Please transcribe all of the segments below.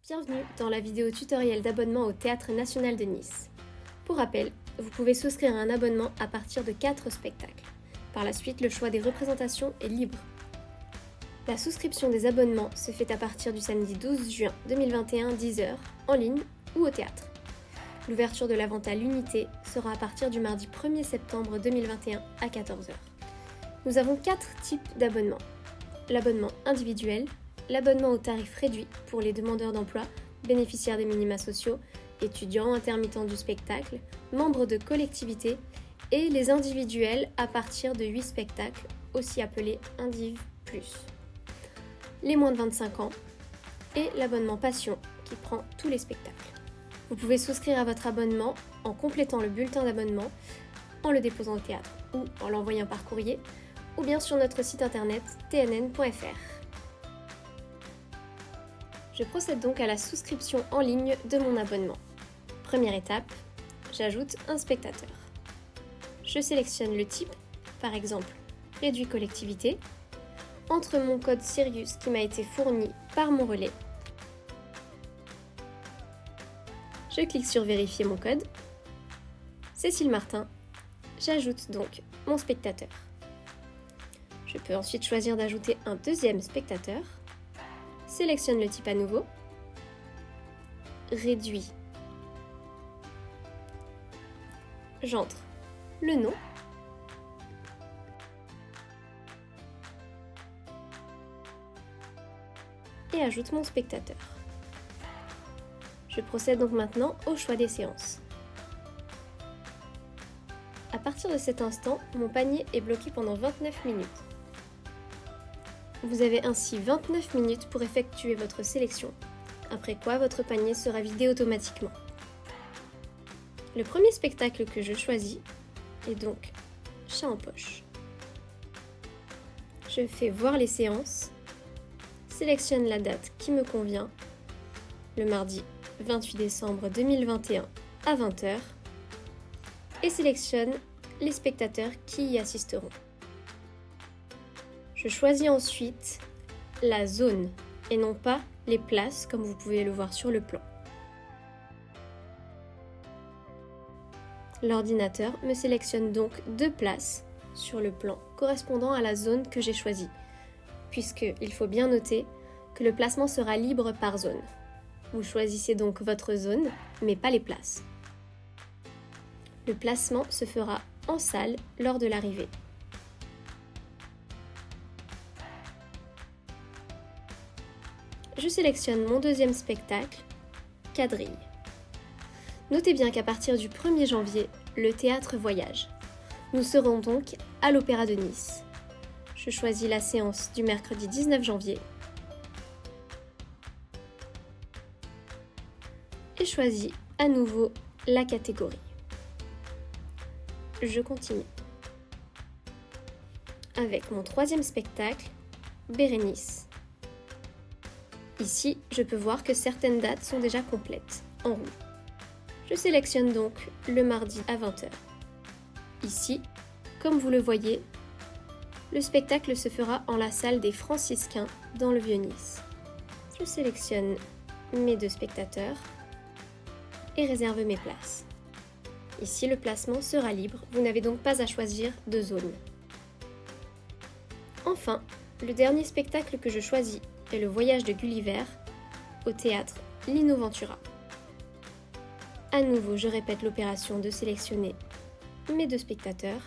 Bienvenue dans la vidéo tutoriel d'abonnement au Théâtre National de Nice. Pour rappel, vous pouvez souscrire à un abonnement à partir de 4 spectacles. Par la suite, le choix des représentations est libre. La souscription des abonnements se fait à partir du samedi 12 juin 2021 10h, en ligne ou au théâtre. L'ouverture de la vente à l'unité sera à partir du mardi 1er septembre 2021 à 14h. Nous avons 4 types d'abonnements. L'abonnement individuel, l'abonnement au tarif réduit pour les demandeurs d'emploi, bénéficiaires des minima sociaux, étudiants, intermittents du spectacle, membres de collectivités et les individuels à partir de 8 spectacles, aussi appelés Indiv+. Les moins de 25 ans et l'abonnement Passion qui prend tous les spectacles. Vous pouvez souscrire à votre abonnement en complétant le bulletin d'abonnement, en le déposant au théâtre ou en l'envoyant par courrier, ou bien sur notre site internet tnn.fr. Je procède donc à la souscription en ligne de mon abonnement. Première étape, j'ajoute un spectateur. Je sélectionne le type, par exemple réduit collectivité, entre mon code Sirius qui m'a été fourni par mon relais. Je clique sur vérifier mon code. Cécile Martin, j'ajoute donc mon spectateur. Je peux ensuite choisir d'ajouter un deuxième spectateur. Sélectionne le type à nouveau. Réduit. J'entre le nom. Et ajoute mon spectateur. Je procède donc maintenant au choix des séances. À partir de cet instant, mon panier est bloqué pendant 29 minutes. Vous avez ainsi 29 minutes pour effectuer votre sélection, après quoi votre panier sera vidé automatiquement. Le premier spectacle que je choisis est donc Chat en poche. Je fais voir les séances, sélectionne la date qui me convient, le mardi 28 décembre 2021 à 20h, et sélectionne les spectateurs qui y assisteront. Je choisis ensuite la zone et non pas les places comme vous pouvez le voir sur le plan. L'ordinateur me sélectionne donc 2 places sur le plan correspondant à la zone que j'ai choisie, puisqu'il faut bien noter que le placement sera libre par zone. Vous choisissez donc votre zone, mais pas les places. Le placement se fera en salle lors de l'arrivée. Je sélectionne mon deuxième spectacle, Quadrille. Notez bien qu'à partir du 1er janvier, le théâtre voyage. Nous serons donc à l'Opéra de Nice. Je choisis la séance du mercredi 19 janvier et choisis à nouveau la catégorie. Je continue. Avec mon troisième spectacle, Bérénice. Ici, je peux voir que certaines dates sont déjà complètes, en rouge. Je sélectionne donc le mardi à 20h. Ici, comme vous le voyez, le spectacle se fera en la salle des Franciscains dans le Vieux-Nice. Je sélectionne mes 2 spectateurs et réserve mes places. Ici, le placement sera libre, vous n'avez donc pas à choisir de zone. Enfin, le dernier spectacle que je choisis est le voyage de Gulliver au théâtre Lino Ventura. À nouveau, je répète l'opération de sélectionner mes 2 spectateurs.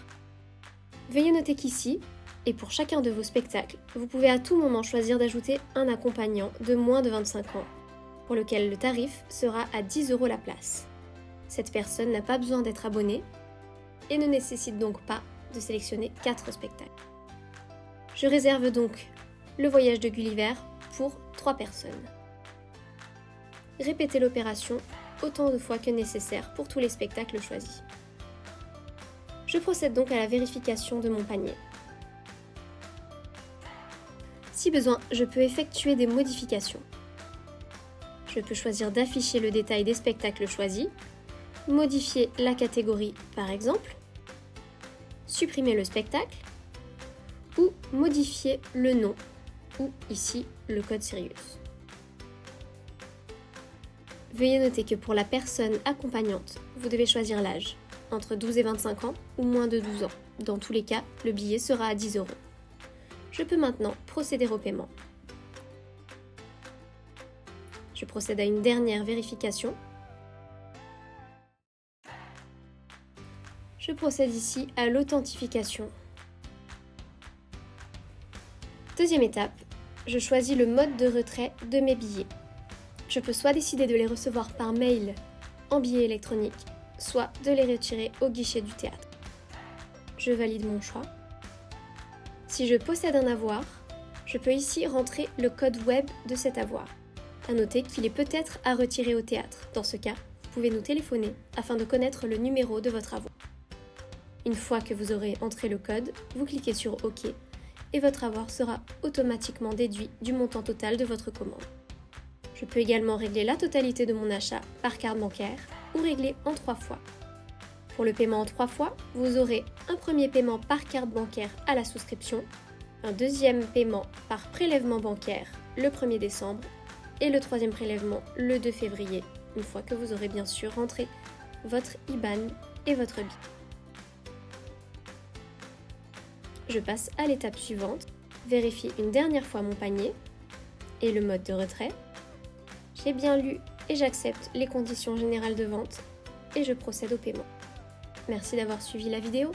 Veuillez noter qu'ici, et pour chacun de vos spectacles, vous pouvez à tout moment choisir d'ajouter un accompagnant de moins de 25 ans, pour lequel le tarif sera à 10 € la place. Cette personne n'a pas besoin d'être abonnée et ne nécessite donc pas de sélectionner 4 spectacles. Je réserve donc le voyage de Gulliver pour 3 personnes. Répétez l'opération autant de fois que nécessaire pour tous les spectacles choisis. Je procède donc à la vérification de mon panier. Si besoin, je peux effectuer des modifications. Je peux choisir d'afficher le détail des spectacles choisis, modifier la catégorie par exemple, supprimer le spectacle ou modifier le nom ou ici le code Sirius. Veuillez noter que pour la personne accompagnante, vous devez choisir l'âge, entre 12 et 25 ans ou moins de 12 ans. Dans tous les cas, le billet sera à 10 €. Je peux maintenant procéder au paiement. Je procède à une dernière vérification. Je procède ici à l'authentification. Deuxième étape, je choisis le mode de retrait de mes billets. Je peux soit décider de les recevoir par mail en billet électronique, soit de les retirer au guichet du théâtre. Je valide mon choix. Si je possède un avoir, je peux ici rentrer le code web de cet avoir. À noter qu'il est peut-être à retirer au théâtre. Dans ce cas, vous pouvez nous téléphoner afin de connaître le numéro de votre avoir. Une fois que vous aurez entré le code, vous cliquez sur OK et votre avoir sera automatiquement déduit du montant total de votre commande. Je peux également régler la totalité de mon achat par carte bancaire ou régler en 3 fois. Pour le paiement en 3 fois, vous aurez un premier paiement par carte bancaire à la souscription, un deuxième paiement par prélèvement bancaire le 1er décembre et le troisième prélèvement le 2 février, une fois que vous aurez bien sûr rentré votre IBAN et votre billet. Je passe à l'étape suivante, vérifier une dernière fois mon panier et le mode de retrait. J'ai bien lu et j'accepte les conditions générales de vente et je procède au paiement. Merci d'avoir suivi la vidéo.